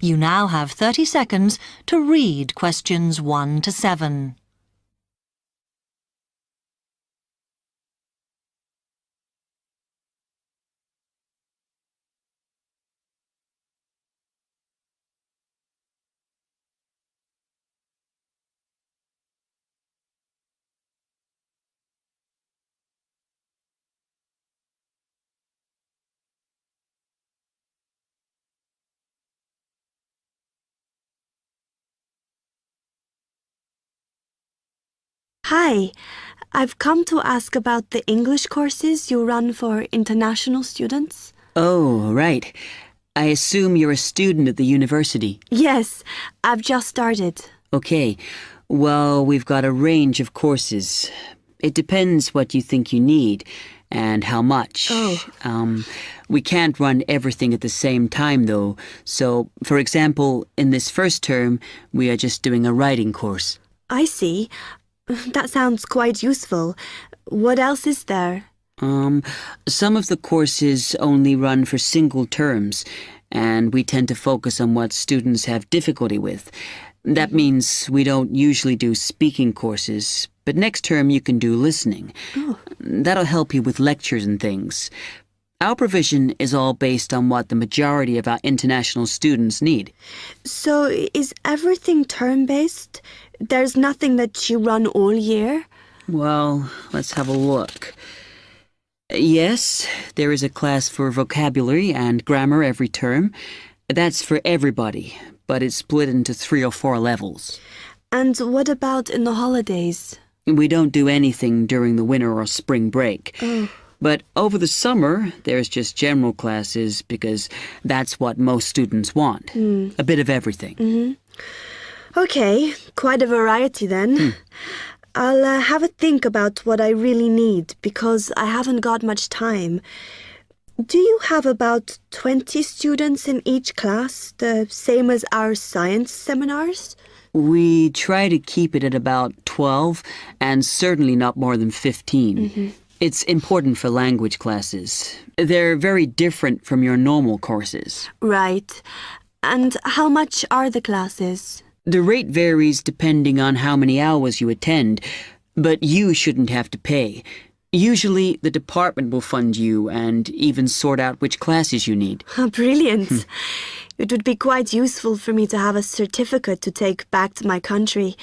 You now have 30 seconds to read questions 1 to 7. Hi, I've come to ask about the English courses you run for international students. Oh, right. I assume you're a student at the university. Yes, I've just started. Okay. Well, we've got a range of courses. It depends what you think you need and how much. We can't run everything at the same time, though. So, for example, in this first term, we are just doing a writing course. I see. That sounds quite useful. What else is there? Some of the courses only run for single terms, and we tend to focus on what students have difficulty with. That means we don't usually do speaking courses, but next term you can do listening. Oh. That'll help you with lectures and things. Our provision is all based on what the majority of our international students need. So is everything term-based? There's nothing that you run all year? Well, let's have a look. Yes, there is a class for vocabulary and grammar every term. That's for everybody, but it's split into 3 or 4 levels. And what about in the holidays? We don't do anything during the winter or spring break. Oh. But over the summer, there's just general classes because that's what most students want. A bit of everything. Okay, quite a variety then. I'll have a think about what I really need because I haven't got much time. Do you have about 20 students in each class, the same as our science seminars? We try to keep it at about 12 and certainly not more than 15. It's important for language classes. They're very different from your normal courses. Right. And how much are the classes? The rate varies depending on how many hours you attend, but you shouldn't have to pay. Usually, the department will fund you and even sort out which classes you need. Brilliant. It would be quite useful for me to have a certificate to take back to my country.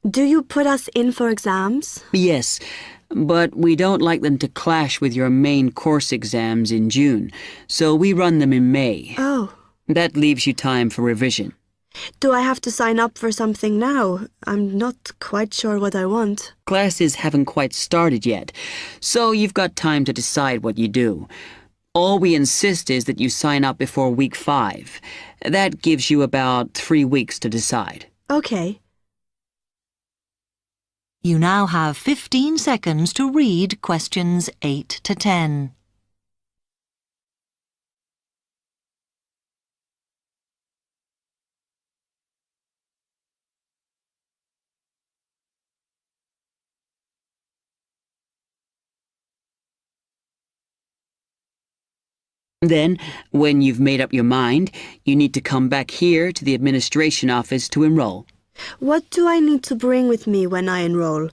Do you put us in for exams? Yes, but we don't like them to clash with your main course exams in June, so we run them in May. Oh. That leaves you time for revision. Do I have to sign up for something now? I'm not quite sure what I want. Classes haven't quite started yet, so you've got time to decide what you do. All we insist is that you sign up before week 5. That gives you about 3 weeks to decide. Okay. You now have 15 seconds to read questions 8 to 10. Then, when you've made up your mind, you need to come back here to the administration office to enroll. What do I need to bring with me when I enroll?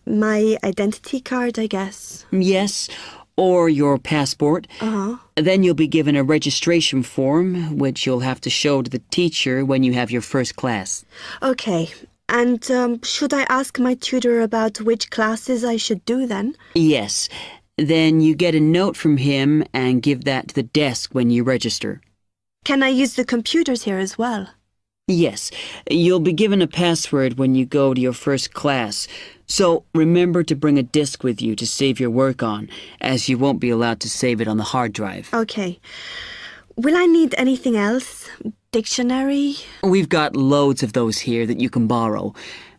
My identity card, I guess. Yes, or your passport. Uh-huh. Then you'll be given a registration form, which you'll have to show to the teacher when you have your first class. Okay. And should I ask my tutor about which classes I should do then? Yes. Then you get a note from him and give that to the desk when you register. Can I use the computers here as well? Yes. You'll be given a password when you go to your first class. So remember to bring a disk with you to save your work on, as you won't be allowed to save it on the hard drive. Okay. Will I need anything else? Dictionary? We've got loads of those here that you can borrow.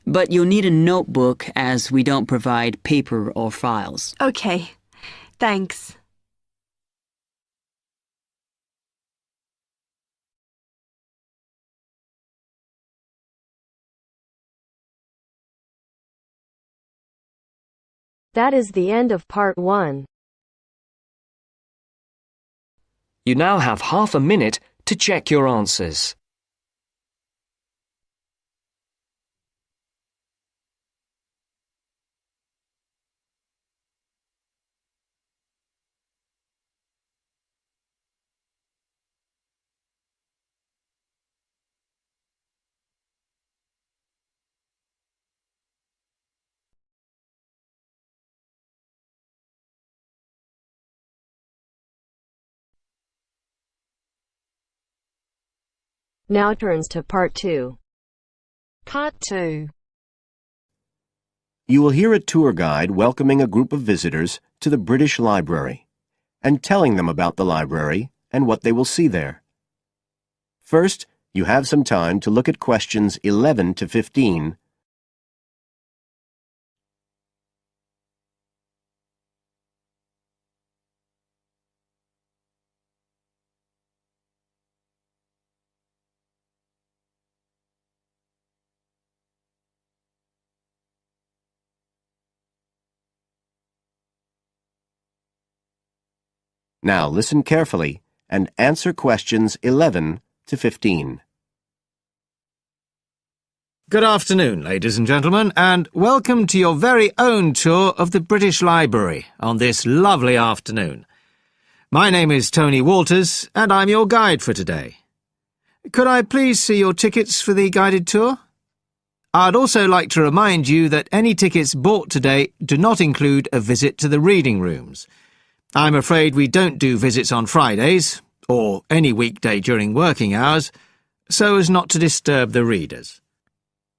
But you'll need a notebook as we don't provide paper or files. Okay. Thanks. That is the end of part 1. You now have half a minute to check your answers. Now turns to Part 2. Part 2. You will hear a tour guide welcoming a group of visitors to the British Library and telling them about the library and what they will see there. First, you have some time to look at questions 11 to 15. Now listen carefully and answer questions 11 to 15. Good afternoon, ladies and gentlemen, and welcome to your very own tour of the British Library on this lovely afternoon. My name is Tony Walters, and I'm your guide for today. Could I please see your tickets for the guided tour? I'd also like to remind you that any tickets bought today do not include a visit to the reading rooms. I'm afraid we don't do visits on Fridays, or any weekday during working hours, so as not to disturb the readers.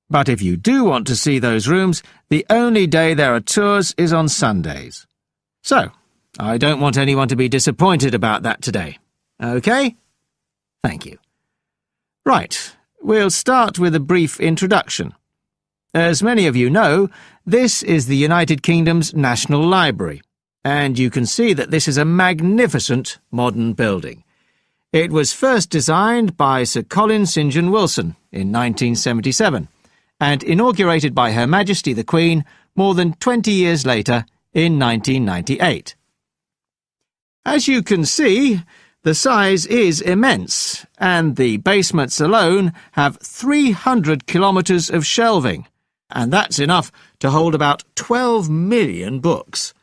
But if you do want to see those rooms, the only day there are tours is on Sundays. So, I don't want anyone to be disappointed about that today. OK? Thank you. Right, we'll start with a brief introduction. As many of you know, this is the United Kingdom's National Library, and you can see that this is a magnificent modern building. It was first designed by Sir Colin St. John Wilson in 1977, and inaugurated by Her Majesty the Queen more than 20 years later in 1998. As you can see, the size is immense, and the basements alone have 300 kilometres of shelving, and that's enough to hold about 12 million books.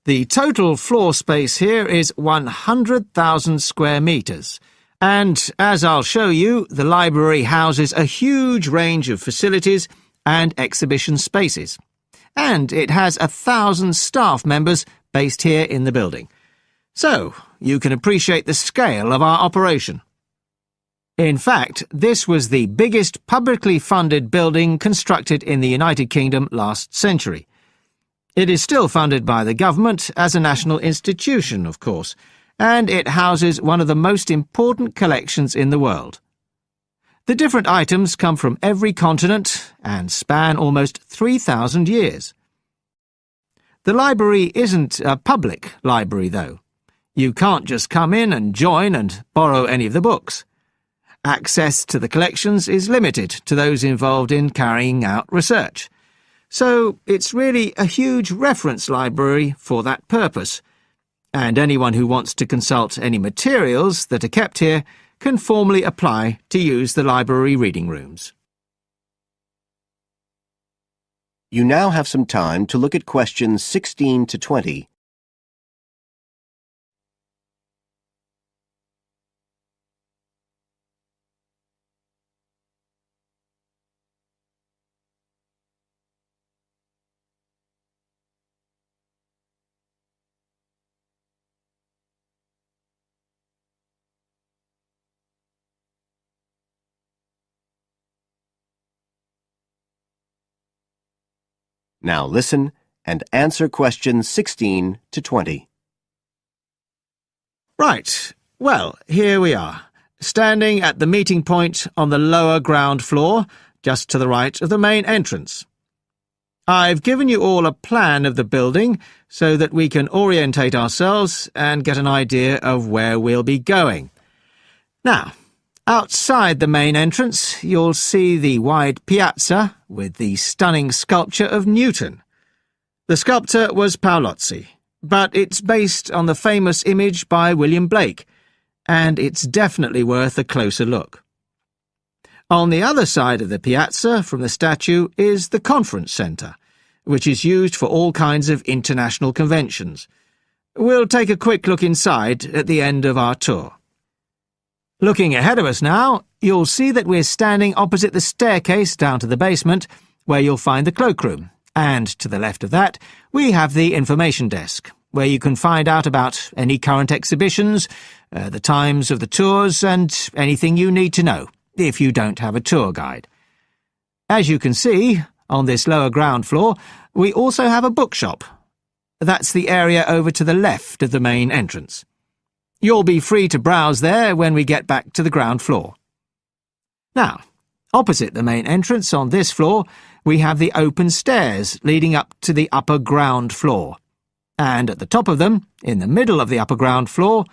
The total floor space here is 100,000 square metres, and, as I'll show you, the library houses a huge range of facilities and exhibition spaces. And it has 1,000 staff members based here in the building. So, you can appreciate the scale of our operation. In fact, this was the biggest publicly funded building constructed in the United Kingdom last century. It is still funded by the government as a national institution, of course, and it houses one of the most important collections in the world. The different items come from every continent and span almost 3,000 years. The library isn't a public library, though. You can't just come in and join and borrow any of the books. Access to the collections is limited to those involved in carrying out research. So it's really a huge reference library for that purpose, and anyone who wants to consult any materials that are kept here can formally apply to use the library reading rooms. You now have some time to look at questions 16 to 20. Now listen and answer questions 16 to 20. Right, well, here we are, standing at the meeting point on the lower ground floor, just to the right of the main entrance. I've given you all a plan of the building so that we can orientate ourselves and get an idea of where we'll be going. Now, outside the main entrance, you'll see the wide piazza with the stunning sculpture of Newton. The sculptor was Paolozzi, but it's based on the famous image by William Blake, and it's definitely worth a closer look. On the other side of the piazza from the statue is the conference centre, which is used for all kinds of international conventions. We'll take a quick look inside at the end of our tour. Looking ahead of us now, you'll see that we're standing opposite the staircase down to the basement, where you'll find the cloakroom, and to the left of that, we have the information desk, where you can find out about any current exhibitions, the times of the tours, and anything you need to know if you don't have a tour guide. As you can see, on this lower ground floor, we also have a bookshop. That's the area over to the left of the main entrance. You'll be free to browse there when we get back to the ground floor. Now, opposite the main entrance on this floor, we have the open stairs leading up to the upper ground floor. And at the top of them, in the middle of the upper ground floor,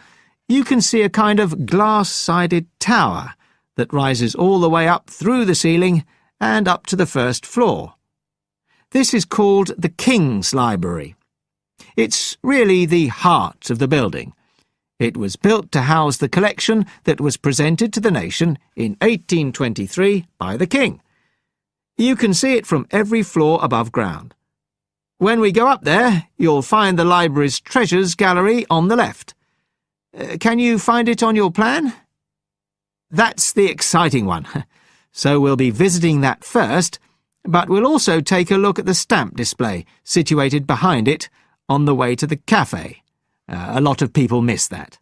you can see a kind of glass-sided tower that rises all the way up through the ceiling and up to the first floor. This is called the King's Library. It's really the heart of the building. It was built to house the collection that was presented to the nation in 1823 by the King. You can see it from every floor above ground. When we go up there, you'll find the library's treasures gallery on the left. Can you find it on your plan? That's the exciting one. So we'll be visiting that first, but we'll also take a look at the stamp display situated behind it on the way to the cafe. A lot of people miss that.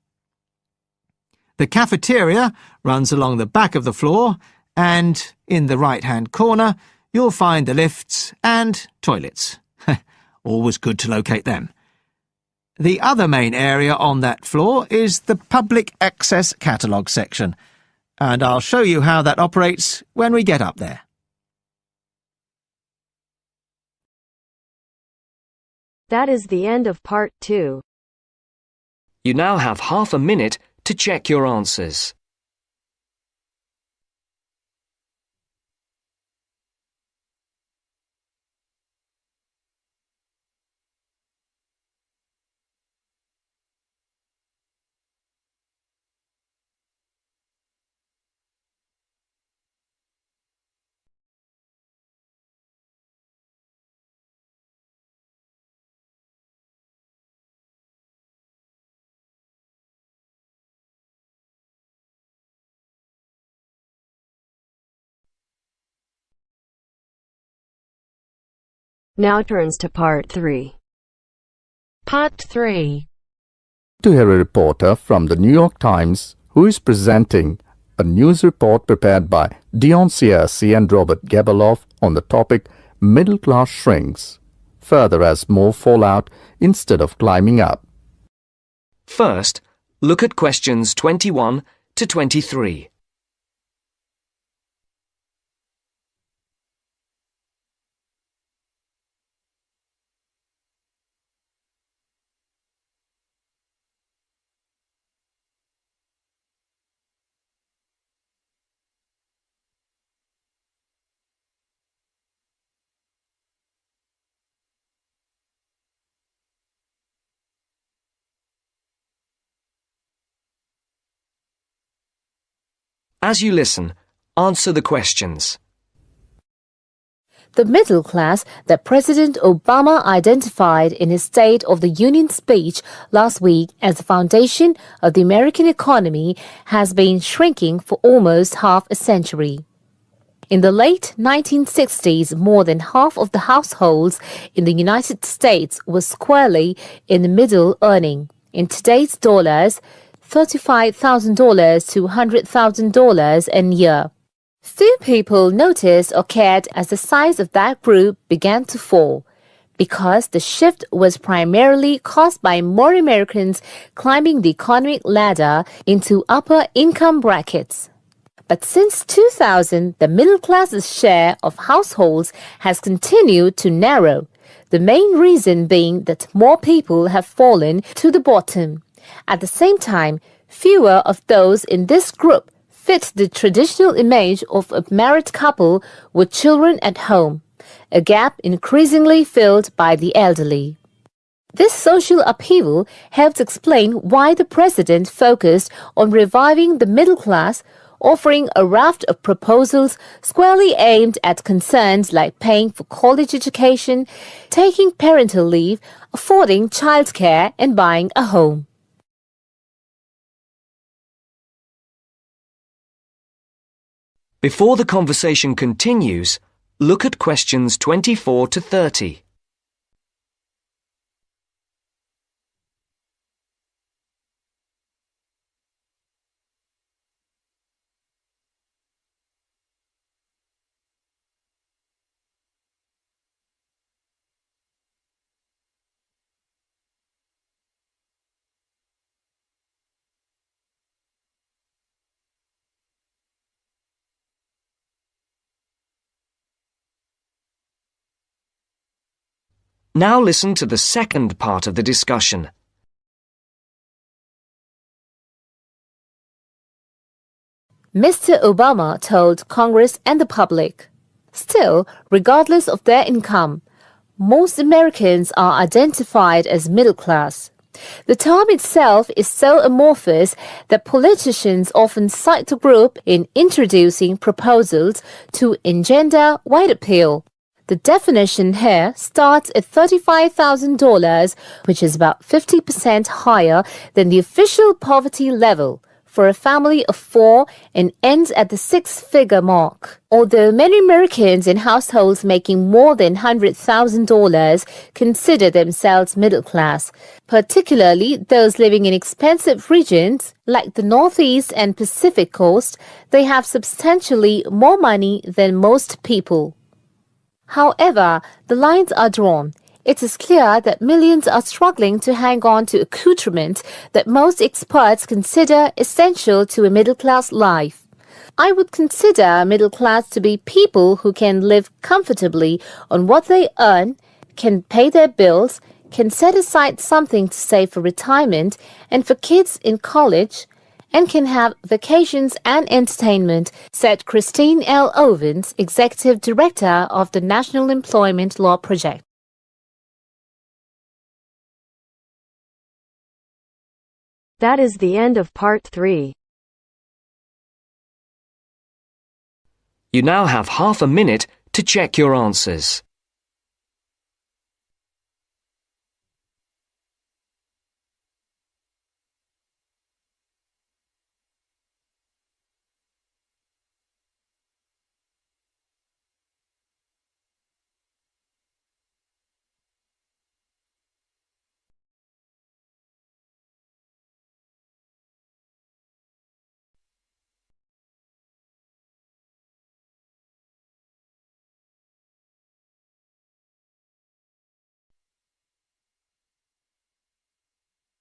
The cafeteria runs along the back of the floor, and in the right-hand corner you'll find the lifts and toilets. Always good to locate them. The other main area on that floor is the public access catalogue section, and I'll show you how that operates when we get up there. That is the end of part 2. You now have half a minute to check your answers. Now turns to part 3. Part 3. To hear a reporter from the New York Times who is presenting a news report prepared by Dion Searcy and Robert Gebeloff on the topic Middle Class Shrinks, further as more fall out instead of climbing up. First, look at questions 21 to 23. As you listen, answer the questions. The middle class that President Obama identified in his State of the Union speech last week as the foundation of the American economy has been shrinking for almost half a century. In the late 1960s, more than half of the households in the United States were squarely in the middle, earning, in today's dollars, $35,000 to $100,000 a year. Few people noticed or cared as the size of that group began to fall, because the shift was primarily caused by more Americans climbing the economic ladder into upper income brackets. But since 2000, the middle class's share of households has continued to narrow, the main reason being that more people have fallen to the bottom. At the same time, fewer of those in this group fit the traditional image of a married couple with children at home, a gap increasingly filled by the elderly. This social upheaval helps explain why the president focused on reviving the middle class, offering a raft of proposals squarely aimed at concerns like paying for college education, taking parental leave, affording childcare, and buying a home. Before the conversation continues, look at questions 24 to 30. Now listen to the second part of the discussion. Mr. Obama told Congress and the public, still, regardless of their income, most Americans are identified as middle class. The term itself is so amorphous that politicians often cite the group in introducing proposals to engender white appeal. The definition here starts at $35,000, which is about 50% higher than the official poverty level for a family of 4 and ends at the six-figure mark. Although many Americans in households making more than $100,000 consider themselves middle class, particularly those living in expensive regions like the Northeast and Pacific Coast, they have substantially more money than most people. However, the lines are drawn. It is clear that millions are struggling to hang on to accoutrement that most experts consider essential to a middle-class life. I would consider middle class to be people who can live comfortably on what they earn, can pay their bills, can set aside something to save for retirement and for kids in college, and can have vacations and entertainment, said Christine L. Owens, Executive Director of the National Employment Law Project. That is the end of part 3. You now have half a minute to check your answers.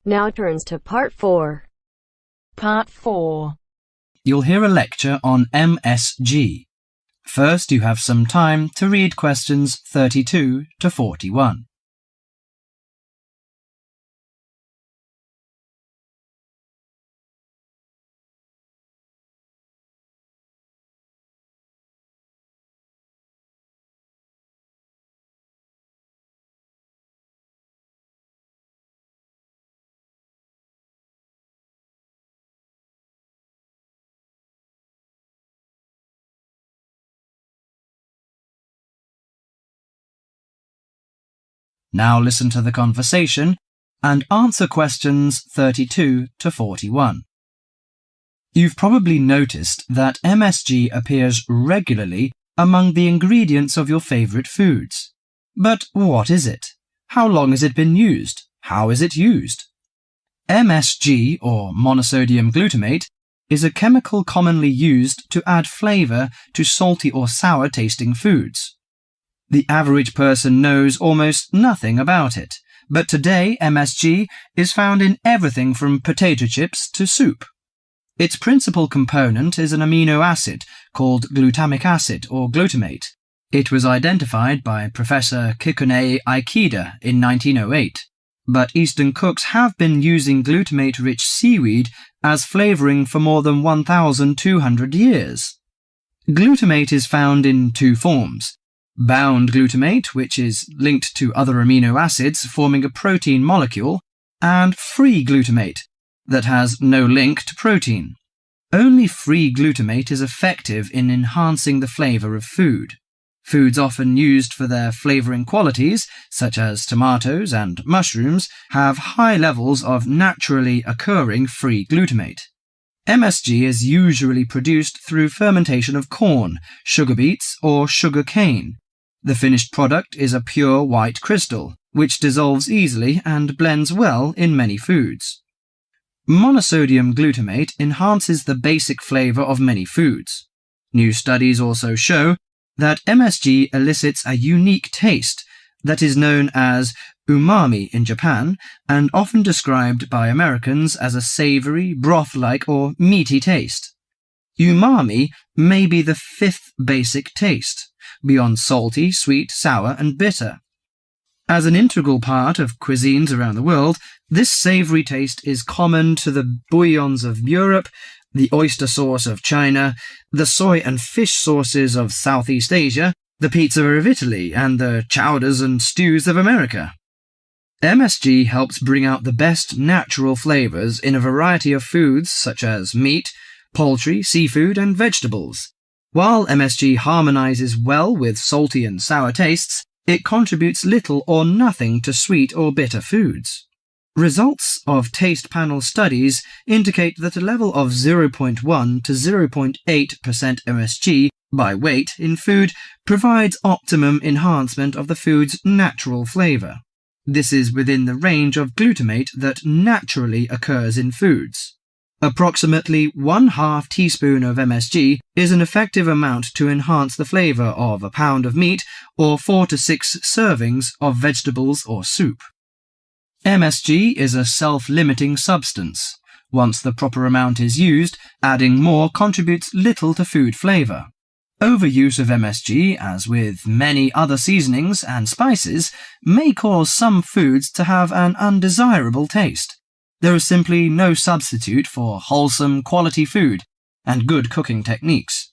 Now turns to part 4. Part 4. You'll hear a lecture on MSG. First, you have some time to read questions 32 to 41. Now listen to the conversation and answer questions 32 to 41. You've probably noticed that MSG appears regularly among the ingredients of your favorite foods. But what is it? How long has it been used? How is it used? MSG, or monosodium glutamate, is a chemical commonly used to add flavor to salty or sour tasting foods. The average person knows almost nothing about it, but today MSG is found in everything from potato chips to soup. Its principal component is an amino acid called glutamic acid or glutamate. It was identified by Professor Kikuné Ikeda in 1908, but Eastern cooks have been using glutamate-rich seaweed as flavoring for more than 1,200 years. Glutamate is found in 2 forms. Bound glutamate, which is linked to other amino acids forming a protein molecule, and free glutamate, that has no link to protein. Only free glutamate is effective in enhancing the flavor of food. Foods often used for their flavoring qualities, such as tomatoes and mushrooms, have high levels of naturally occurring free glutamate. MSG is usually produced through fermentation of corn, sugar beets, or sugar cane. The finished product is a pure white crystal, which dissolves easily and blends well in many foods. Monosodium glutamate enhances the basic flavor of many foods. New studies also show that MSG elicits a unique taste that is known as umami in Japan and often described by Americans as a savory, broth-like or meaty taste. Umami may be the 5th basic taste, beyond salty, sweet, sour, and bitter. As an integral part of cuisines around the world, this savoury taste is common to the bouillons of Europe, the oyster sauce of China, the soy and fish sauces of Southeast Asia, the pizza of Italy, and the chowders and stews of America. MSG helps bring out the best natural flavours in a variety of foods such as meat, poultry, seafood, and vegetables. While MSG harmonises well with salty and sour tastes, it contributes little or nothing to sweet or bitter foods. Results of taste panel studies indicate that a level of 0.1 to 0.8% MSG by weight in food provides optimum enhancement of the food's natural flavour. This is within the range of glutamate that naturally occurs in foods. Approximately 1/2 teaspoon of MSG is an effective amount to enhance the flavour of a pound of meat or 4 to 6 servings of vegetables or soup. MSG is a self-limiting substance. Once the proper amount is used, adding more contributes little to food flavour. Overuse of MSG, as with many other seasonings and spices, may cause some foods to have an undesirable taste. There is simply no substitute for wholesome quality food and good cooking techniques.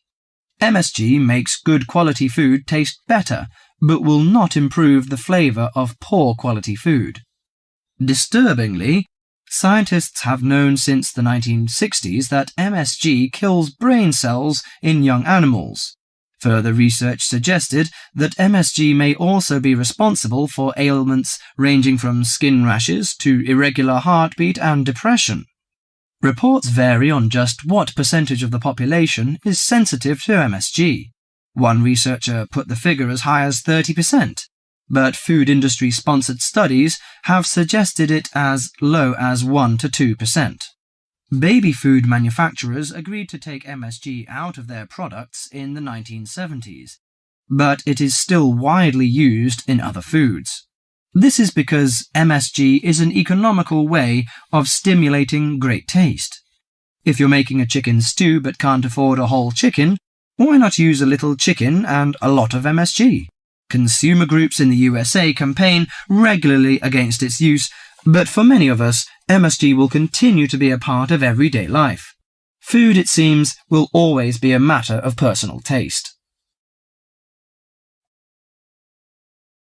MSG makes good quality food taste better, but will not improve the flavour of poor quality food. Disturbingly, scientists have known since the 1960s that MSG kills brain cells in young animals. Further research suggested that MSG may also be responsible for ailments ranging from skin rashes to irregular heartbeat and depression. Reports vary on just what percentage of the population is sensitive to MSG. One researcher put the figure as high as 30%, but food industry-sponsored studies have suggested it as low as 1 to 2%. Baby food manufacturers agreed to take MSG out of their products in the 1970s, but it is still widely used in other foods. This is because MSG is an economical way of stimulating great taste. If you're making a chicken stew but can't afford a whole chicken, why not use a little chicken and a lot of MSG? Consumer groups in the USA campaign regularly against its use, but for many of us, MSG will continue to be a part of everyday life. Food, it seems, will always be a matter of personal taste.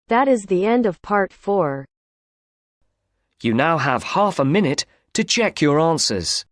That is the end of part 4. You now have half a minute to check your answers.